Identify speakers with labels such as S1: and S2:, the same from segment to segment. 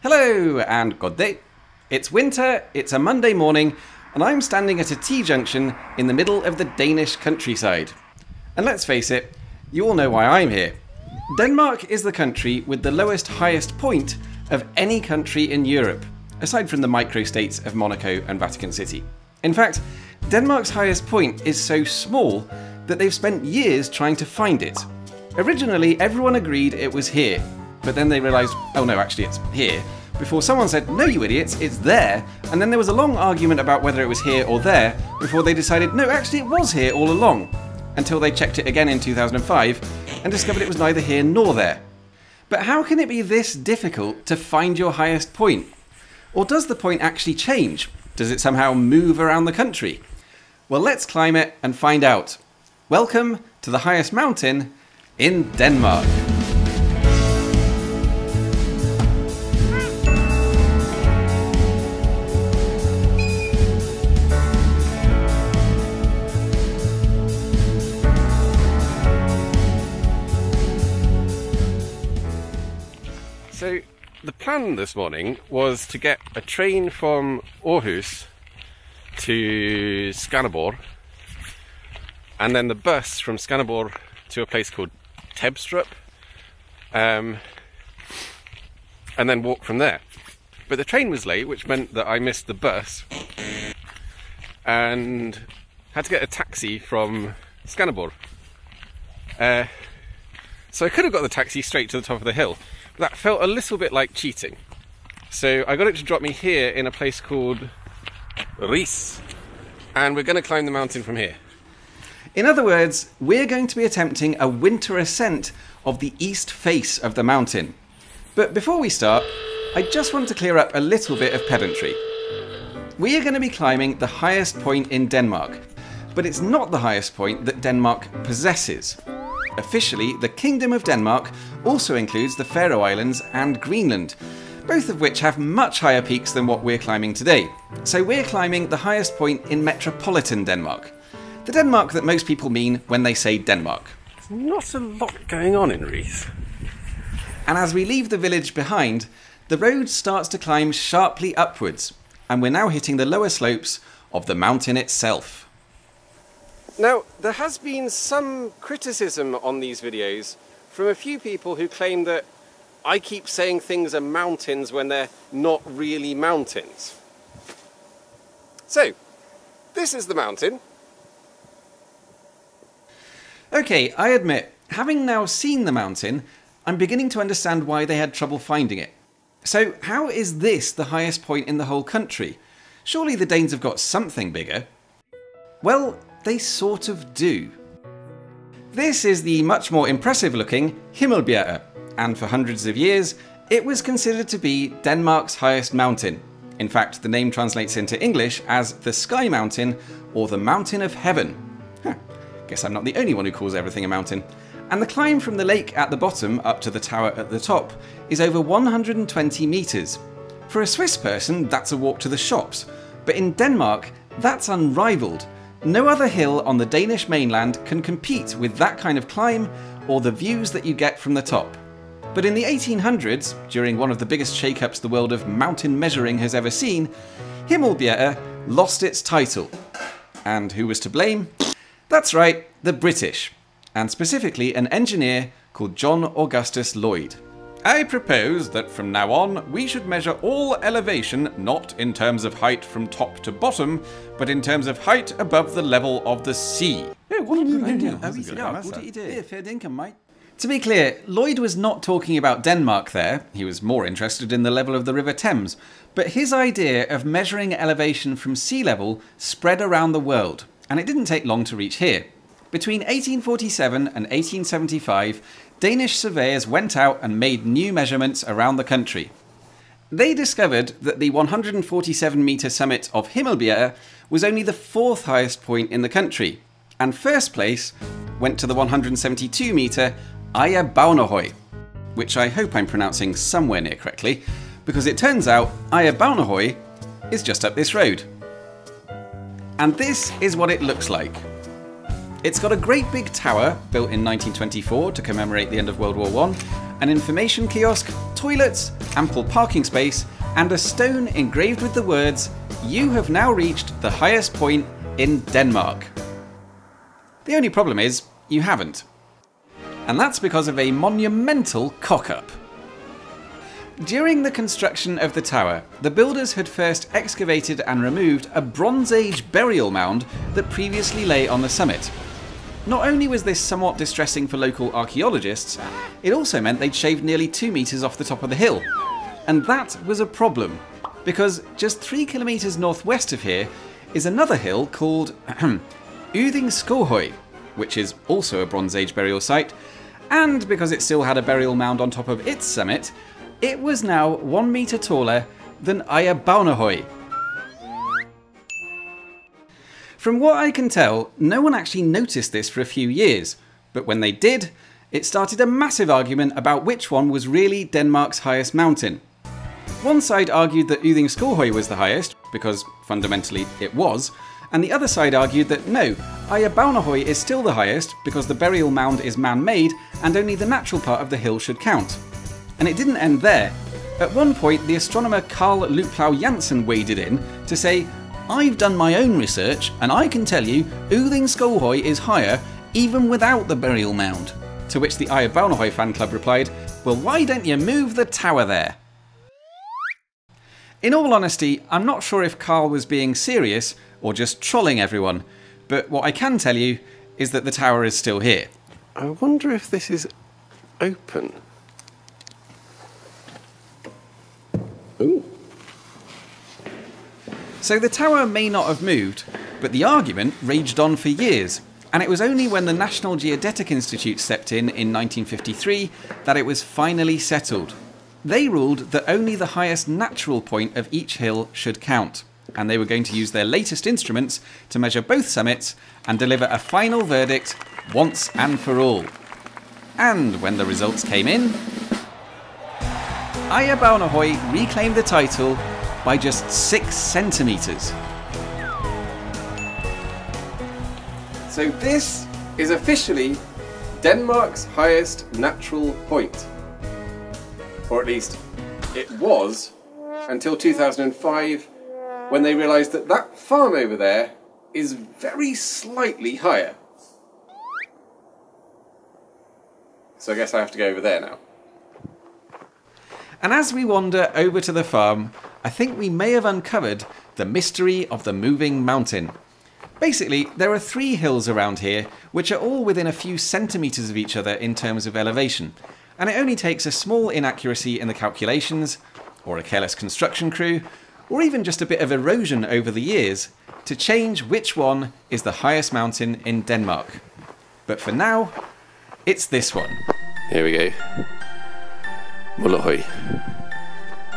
S1: Hello and good day. It's winter, it's a Monday morning, and I'm standing at a T-junction in the middle of the Danish countryside. And let's face it, you all know why I'm here. Denmark is the country with the lowest highest point of any country in Europe, aside from the microstates of Monaco and Vatican City. In fact, Denmark's highest point is so small that they've spent years trying to find it. Originally, everyone agreed it was here, but then they realised, oh no, actually it's here, before someone said, no you idiots, it's there, and then there was a long argument about whether it was here or there, before they decided, no, actually it was here all along, until they checked it again in 2005, and discovered it was neither here nor there. But how can it be this difficult to find your highest point? Or does the point actually change? Does it somehow move around the country? Well, let's climb it and find out. Welcome to the highest mountain in Denmark.
S2: So the plan this morning was to get a train from Aarhus to Skanderborg, and then the bus from Skanderborg to a place called Tebstrup, and then walk from there. But the train was late, which meant that I missed the bus and had to get a taxi from Skanderborg. So I could have got the taxi straight to the top of the hill. That felt a little bit like cheating. So I got it to drop me here in a place called Ries, and we're going to climb the mountain from here.
S1: In other words, we're going to be attempting a winter ascent of the east face of the mountain. But before we start, I just want to clear up a little bit of pedantry. We are going to be climbing the highest point in Denmark, but it's not the highest point that Denmark possesses. Officially, the Kingdom of Denmark also includes the Faroe Islands and Greenland, both of which have much higher peaks than what we're climbing today. So we're climbing the highest point in metropolitan Denmark. The Denmark that most people mean when they say Denmark.
S2: There's not a lot going on in Ries.
S1: And as we leave the village behind, the road starts to climb sharply upwards, and we're now hitting the lower slopes of the mountain itself.
S2: Now, there has been some criticism on these videos from a few people who claim that I keep saying things are mountains when they're not really mountains. So, this is the mountain.
S1: Okay, I admit, having now seen the mountain, I'm beginning to understand why they had trouble finding it. So, how is this the highest point in the whole country? Surely the Danes have got something bigger. Well, they sort of do. This is the much more impressive looking Himmelbjerget, and for hundreds of years, it was considered to be Denmark's highest mountain. In fact, the name translates into English as the Sky Mountain or the Mountain of Heaven. Guess I'm not the only one who calls everything a mountain. And the climb from the lake at the bottom up to the tower at the top is over 120 metres. For a Swiss person, that's a walk to the shops, but in Denmark, that's unrivaled. No other hill on the Danish mainland can compete with that kind of climb or the views that you get from the top. But in the 1800s, during one of the biggest shake-ups the world of mountain measuring has ever seen, Himmelbjerget lost its title. And who was to blame? That's right, the British, and specifically an engineer called John Augustus Lloyd. I propose that from now on we should measure all elevation not in terms of height from top to bottom, but in terms of height above the level of the sea. To be clear, Lloyd was not talking about Denmark there, he was more interested in the level of the River Thames, but his idea of measuring elevation from sea level spread around the world, and it didn't take long to reach here. Between 1847 and 1875, Danish surveyors went out and made new measurements around the country. They discovered that the 147-metre summit of Himmelbjerget was only the fourth highest point in the country, and first place went to the 172-metre Ejer, which I hope I'm pronouncing somewhere near correctly, because it turns out Ejer is just up this road. And this is what it looks like. It's got a great big tower, built in 1924 to commemorate the end of World War I, an information kiosk, toilets, ample parking space, and a stone engraved with the words, "You have now reached the highest point in Denmark." The only problem is, you haven't. And that's because of a monumental cock-up. During the construction of the tower, the builders had first excavated and removed a Bronze Age burial mound that previously lay on the summit. Not only was this somewhat distressing for local archaeologists, it also meant they'd shaved nearly 2 metres off the top of the hill. And that was a problem, because just 3 kilometres northwest of here is another hill called Uding Skohøj, which is also a Bronze Age burial site, and because it still had a burial mound on top of its summit, it was now 1 metre taller than Ejerbaunerhøj. From what I can tell, no one actually noticed this for a few years, but when they did, it started a massive argument about which one was really Denmark's highest mountain. One side argued that Uding Skohøj was the highest, because fundamentally it was, and the other side argued that no, Ejerbaunerhøj is still the highest because the burial mound is man-made and only the natural part of the hill should count. And it didn't end there. At one point, the astronomer Carl Luplau Janssen waded in to say, "I've done my own research and I can tell you Uding Skohøj is higher even without the burial mound." To which the Ejerbaunerhøj fan club replied, "Well, why don't you move the tower there?" In all honesty, I'm not sure if Carl was being serious or just trolling everyone, but what I can tell you is that the tower is still here.
S2: I wonder if this is open. Ooh.
S1: So the tower may not have moved, but the argument raged on for years, and it was only when the National Geodetic Institute stepped in 1953 that it was finally settled. They ruled that only the highest natural point of each hill should count, and they were going to use their latest instruments to measure both summits and deliver a final verdict once and for all. And when the results came in, Ejerbaunerhøj reclaimed the title by just 6 centimetres.
S2: So this is officially Denmark's highest natural point. Or at least it was until 2005, when they realised that that farm over there is very slightly higher. So I guess I have to go over there now.
S1: And as we wander over to the farm, I think we may have uncovered the mystery of the moving mountain. Basically, there are 3 hills around here, which are all within a few centimetres of each other in terms of elevation, and it only takes a small inaccuracy in the calculations, or a careless construction crew, or even just a bit of erosion over the years, to change which one is the highest mountain in Denmark. But for now, it's this one.
S2: Here we go. Mullahøj.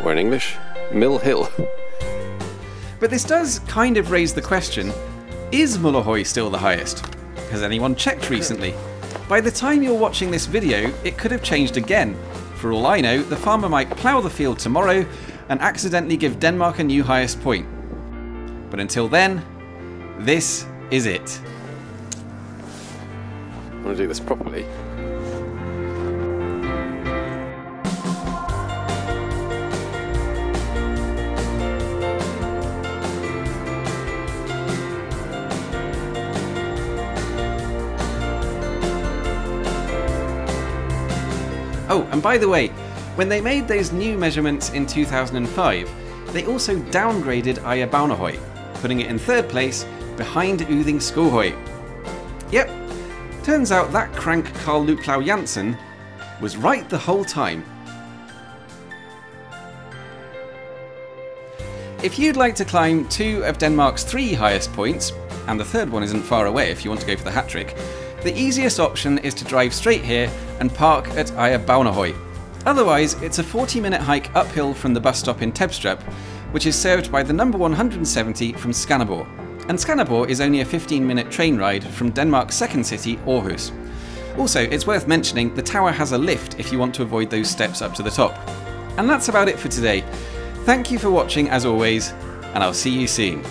S2: Or in English, Mill Hill.
S1: But this does kind of raise the question, is Mullahøj still the highest? Has anyone checked recently? By the time you're watching this video, it could have changed again. For all I know, the farmer might plough the field tomorrow and accidentally give Denmark a new highest point. But until then, this is it.
S2: I want to do this properly.
S1: Oh, and by the way, when they made those new measurements in 2005, they also downgraded Ejerbaunerhøj, putting it in 3rd place behind Uding Skohøj. Yep, turns out that crank Carl Luplau Janssen was right the whole time. If you'd like to climb 2 of Denmark's 3 highest points, and the 3rd one isn't far away if you want to go for the hat trick, the easiest option is to drive straight here and park at Ejerbaunerhøj. Otherwise, it's a 40-minute hike uphill from the bus stop in Tebstrup, which is served by the number 170 from Skanderborg. And Skanderborg is only a 15-minute train ride from Denmark's second city, Aarhus. Also, it's worth mentioning the tower has a lift if you want to avoid those steps up to the top. And that's about it for today. Thank you for watching as always, and I'll see you soon.